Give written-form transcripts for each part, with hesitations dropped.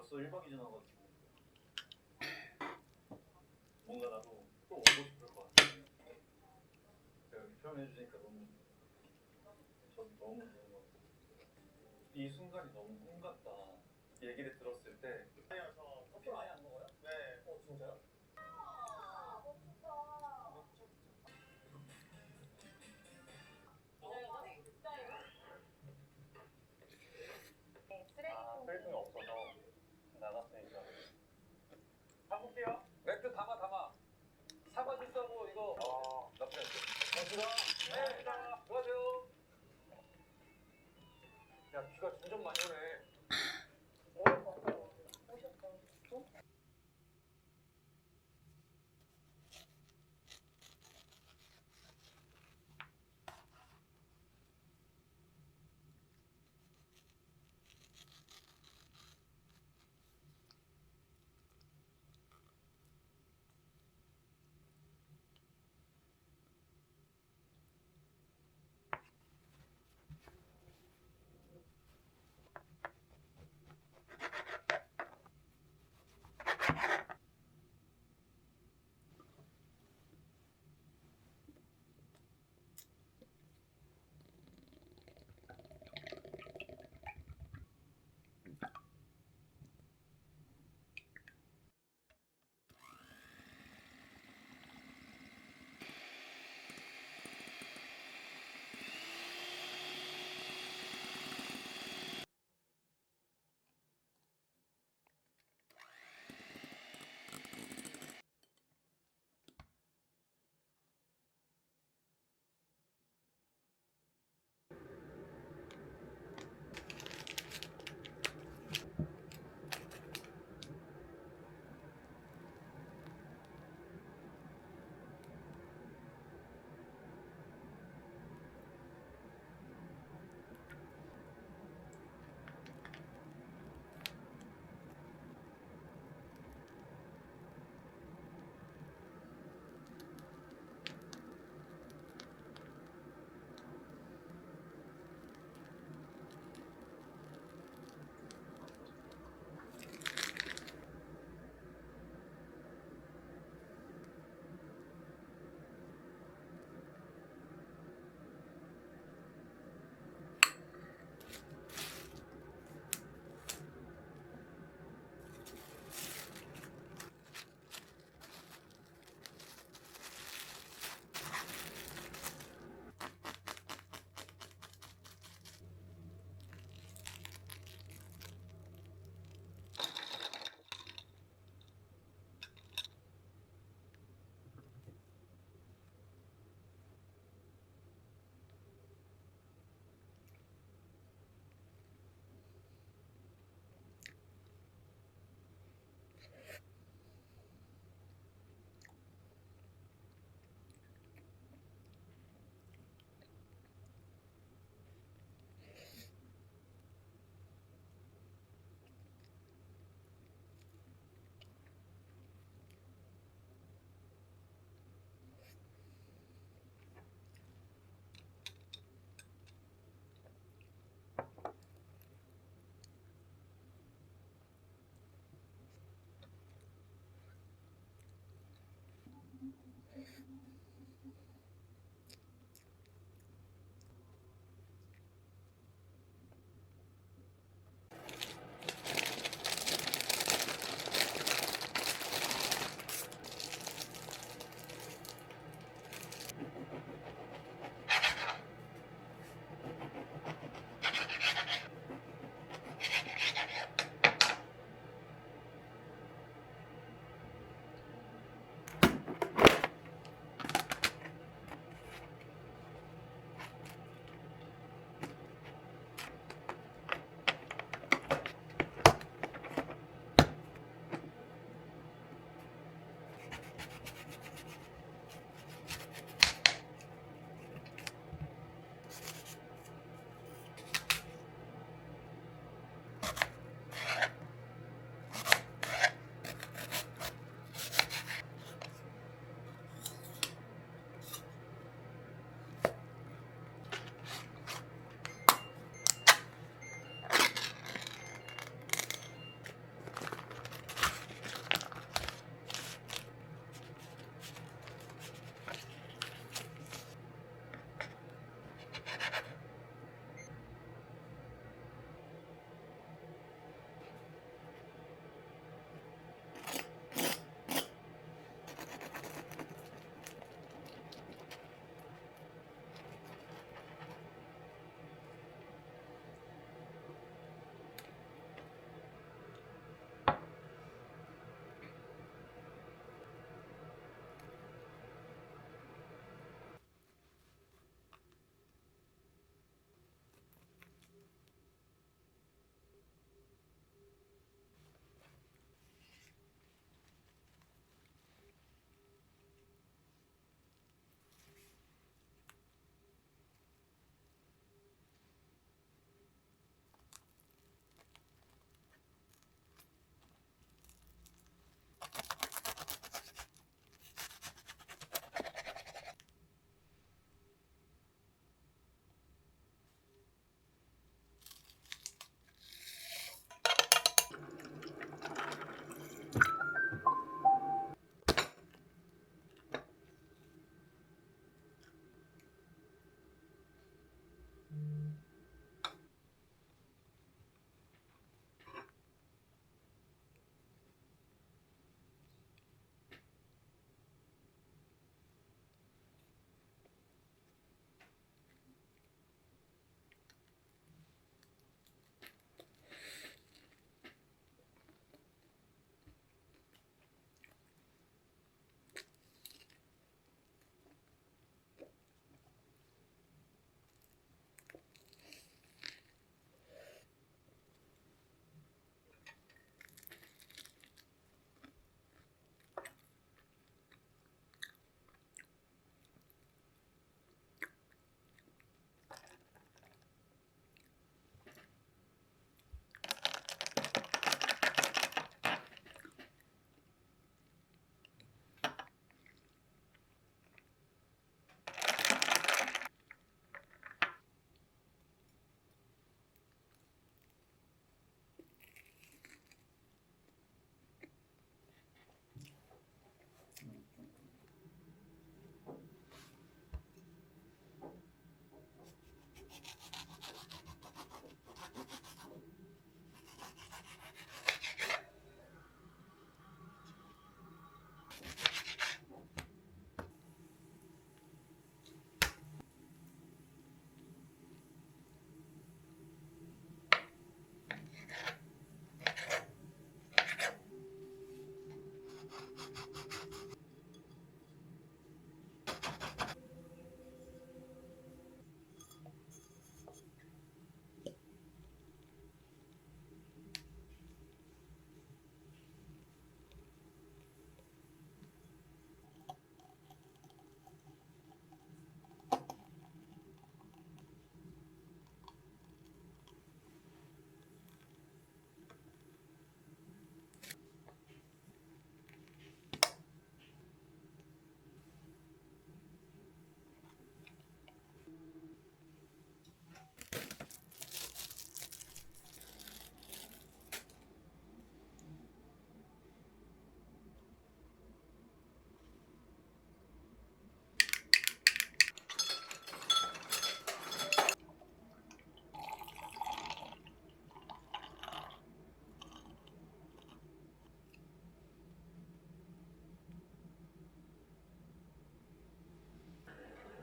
벌써 1박이 지나가지고 뭔가 나도 또 오고 싶을 것 같아. 제가 표현해 주니까 너무 전 너무 좋은 것 같고 이 순간이 너무 꿈 같다. 얘기를 들었을 때 아니요, 저 커피 아예 안 먹어요? 네. 진짜요? 쓰레기통이 없어서 나갔으니까 가볼게요. 맥주 담아 사과 주스하고 이거 나쁘지 않죠? 고맙습니다. 네, 수고하세요. 야, 비가 점점 많이 오네.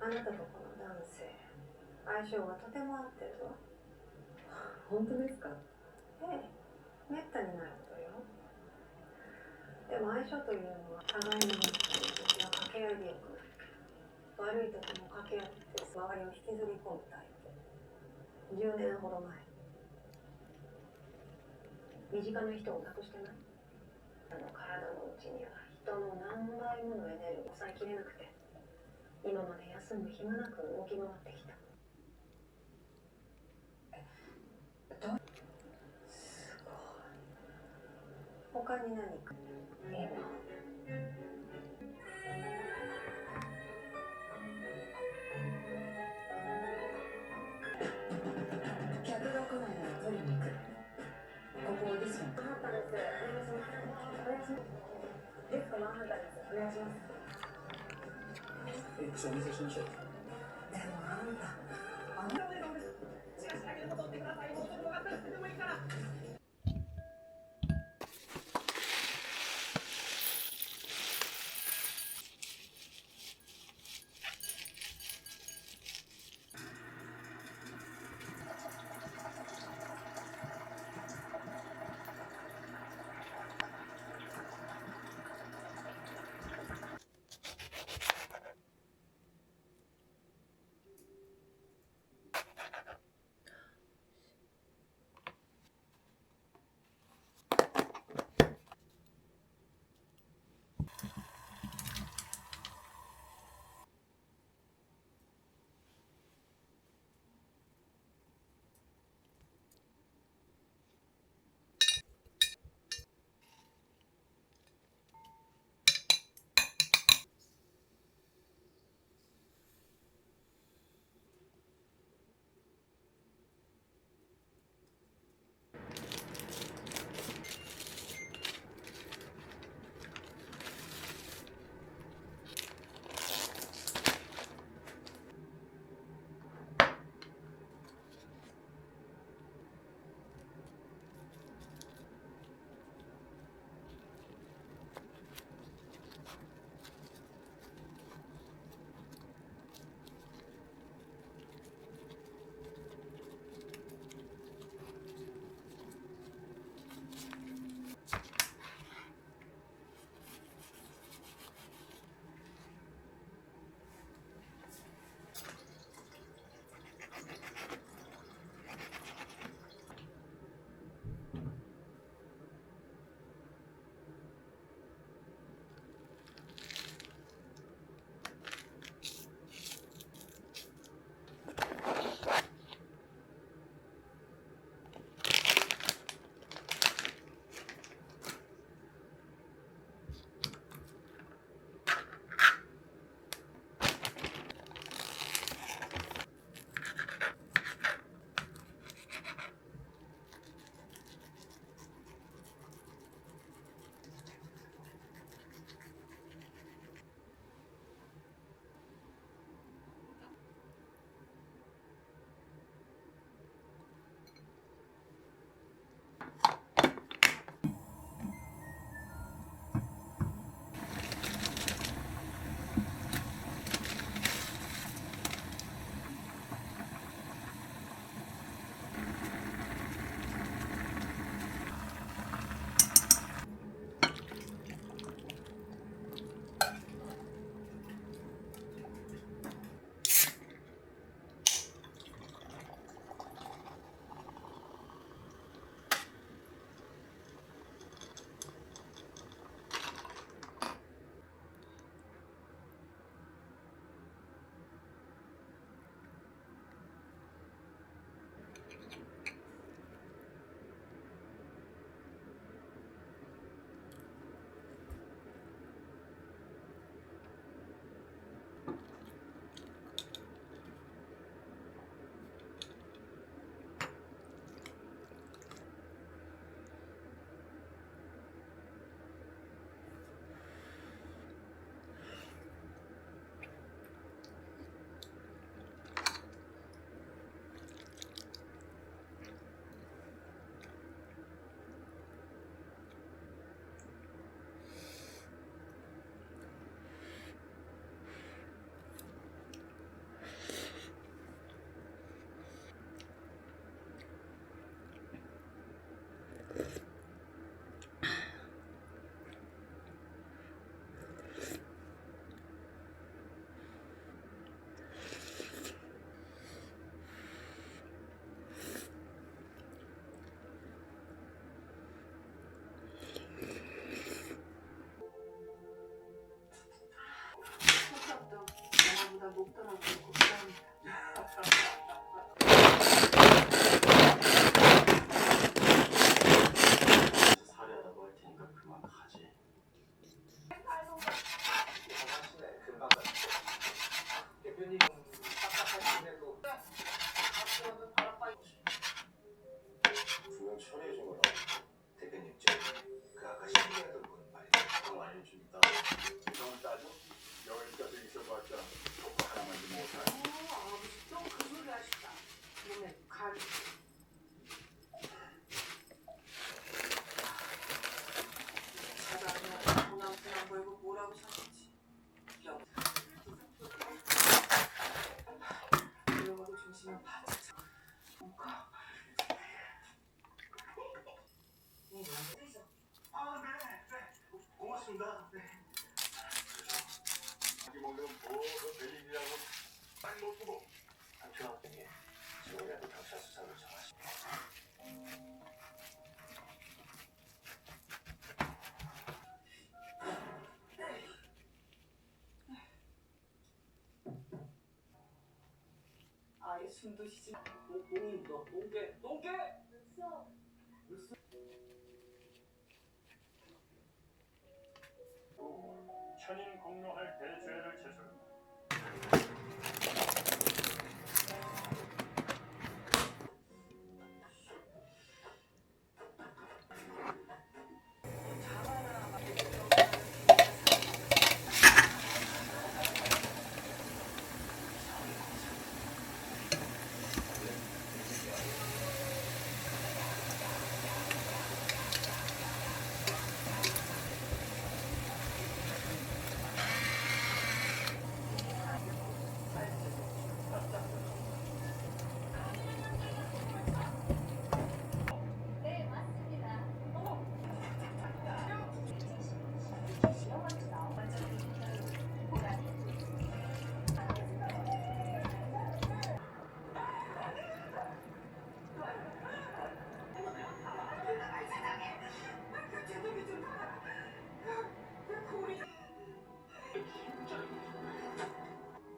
あなたとこの男性、相性がとても合ってるわ。本当ですか？ええ、めったにないことよ。でも相性というのは互いの時が掛け合いでよくなる。悪い時も掛け合って周りを引きずり込むタイプ。10年ほど前、身近な人を亡くしてない？体の内には人の何倍ものエネルギーを抑えきれなくて、今まで休む暇なく動き回ってきた。すごい。他に何か？今客が来ないなら取りに行く。ここオーディション。マンハッタンです。お願いします。お願いします。デスクマンハッタンです。お願いします。お見せしましょう。でもあんた、しかしだけでも取ってください。もうそれもがったらでもいいから。 뭐라고 사셨지? 이러고도 중심은 바짝 뭔가 아, 네. 고맙습니다. 네. 자기 먹는 베일이라고 빨리 놓고 당첨학생이 지금이라도 경찰 수사를 정하시. 아예 숨도 쉬지 똥개 천인 공로할 대죄를 제출.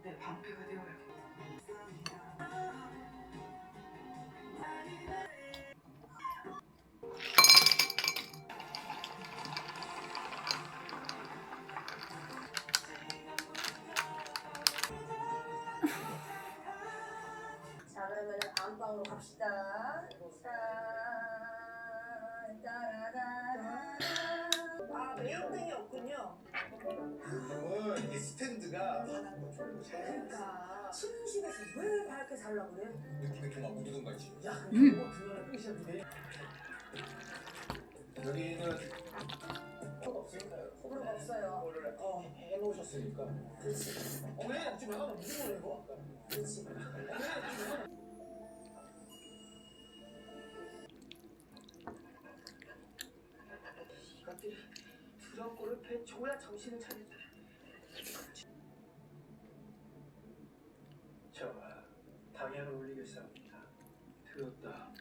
내 방패가 되어야겠다. 자, 그러면은 안방으로 갑시다. 자, 따라라라. 아, 메인등이 없군요. 그러면 이게 스탠드가 화난 거 좋은 거 그러니까 침실에서 왜 밝게 살라 그래? 느낌이 좀 안 묻은 거지. 야, 그거 그거는 끝이었네. 여기는 코가 없으니까요. 호불호가 없어요. 코를 해놓으셨으니까. 그렇지, 어머니 지금 나가면 무슨 거예요 이거? 그렇지. 이것들이 두렵고를 배줘야 정신을 차린다. 저 당연을 올리겠습니다. 들었다.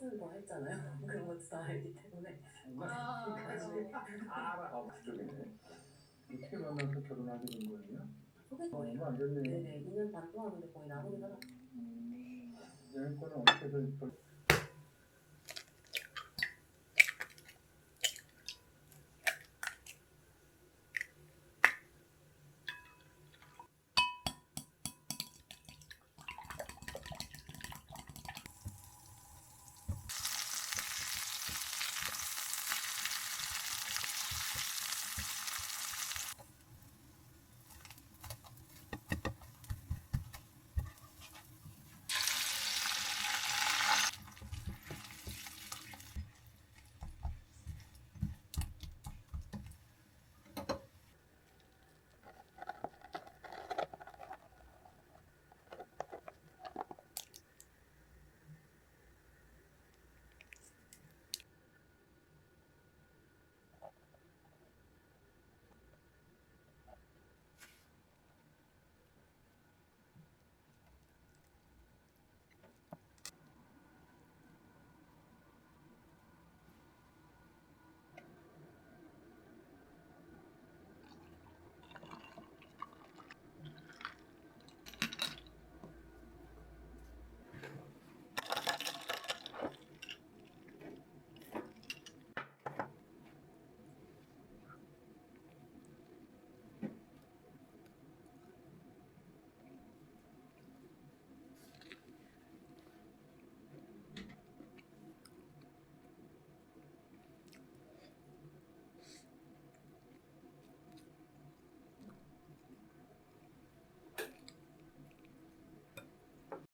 한숨 더 했잖아요. 그런 것도 다 알기 때문에. 아 그쪽이네. 어떻게 만나서 결혼하게 된 거예요? 소개팅 얼마 안 됐네. 네네 2년 반 동안 근데 거의 나누긴 하다. 여행권은 어떻게 해서